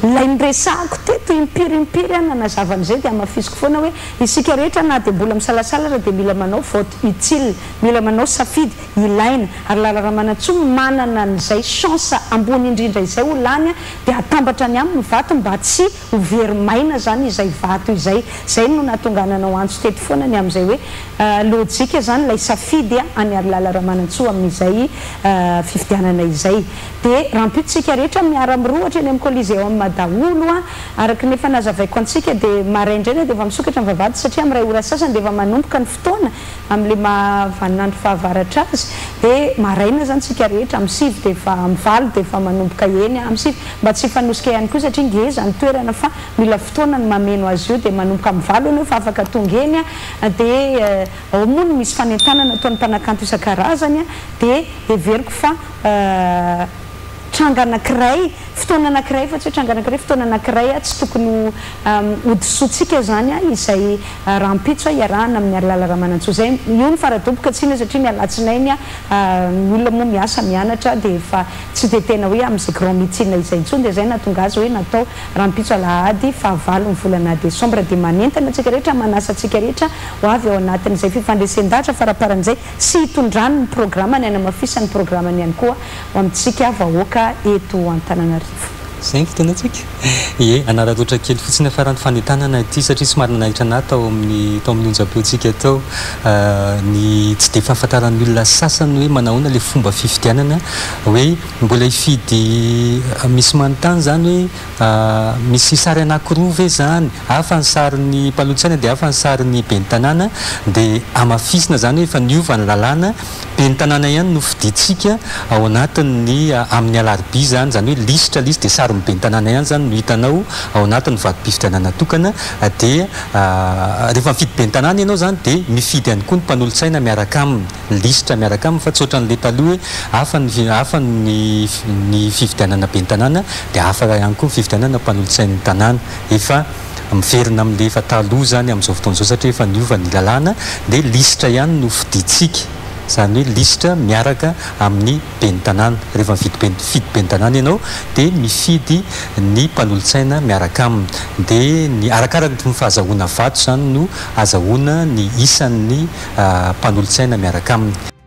lay niresahako teto impiry nanazavanyzay dia hamafisiko foana hoe isika rehetra na dia mbola misalasala raha dia mila manao vote utile mila manao safidy ilaina Ary Lala Ramanantsoa manana n'izay chance ambony indrindra izay ho lany dia atambatra ny amin'ny vato mba tsy ho verimaina zany izay vato izay zay no nahatonganana ho antso teto foana ny amin'izay hoe lojika zany lay safidy any Ary Lala Ramanantsoa amin'izay fifidianana izay dia rahampitsika rehetra miara mirohatra eny amin'ny Coliseum daholo araky nefa nazavaiko antsika dia maraindraina dia efa misokatra mivavady satria amin'ny ray ora sasany dia efa manomboka ny fotoana amin'le mahavanandro fahavaratra azy dia maraina zany tsika rehetra amin'ny sivy dia efa mivalo dia efa manomboka eny amin'ny sivy mba tsy fanosika ihany koa satria ngeza ny toerana fa mila fotoana ny mameno azy io dia manomboka mivalo anao fa afaka tonga eny dia ao moa no misy fanentanana ataon'ny mpanakanto isan-karazany dia everiko fa tranga anankiray fotoana anankiray fa tsy hoe tranga anankiray fotoana anankiray tsy tokony hodisoantsika zany izay rahampitso iarahana amin'ny alala raha manantso zay io ny faradoboka tsina satria mialatsinainy ny olona moa miasa mianatra dia efa tsy dia tena hoe amin'izay grand médecine izay intsony dia zay nahatonga azy hoe natao rahampitso alahady fahavalo ny volana décembre dia manentana antsika rehetra manasa antsika rehetra ho avy ao anatin'izay fifandresendahatra faraparan'izay sy hitondrany ny programme ny anamafisa ny programme ihany koa ho amintsika vahoaka eto Antananarivo. Zay ny fotoanantsika ie anararoatra kely fotsiny afaran'ny fanentanana ity satria somary nanahitra anahy tao amin'ny onjabeontsika tao ny tsy dia fahafantaran'ny olona sasany hoe manahoana le fomba fifidianana hoe mbola hifidy misy manontany zany hoe misy sary anankiroa ve zany hafa ny sarin'ny mpalotsaina dia hafa ny sarin'ny ben'ny tanàna dia amafisina zany hoe efa niova ny lalàna ben'ny tanàna ihany no fiditsika ao anatin'ny amin'ny alarobia zany hoe listra dia sary ben'ny tanàna ihany zany no hitanao ao anatin'ny vatom-pifidianana tokana dia rehefa mifidy ben'ny tanàna ianao zany dia mifidy ihany koa ny mpanolotsaina miaraka aminy listra miaraka aminy fa tsy ohatran'le taloha hoe hafa ny fifidianana ben'ny tanàna dia hafa ihany koa fifidianana mpanolotsain'ny tanàna efa miverina amin'le efa taloha zany amin'izao fotoan'izao satria efa niova ny lalàna dia listra ihany no fiditsika zany hoe listra miaraka amin'ny ben'ny tanàna rehefa mifidy ben'ny tanàna ianao dia mifidy ny mpanolotsaina miaraka aminy dia ny arakaraka ny fahazahoana vato zany no azahoana ny isan'ny mpanolotsaina miaraka aminy.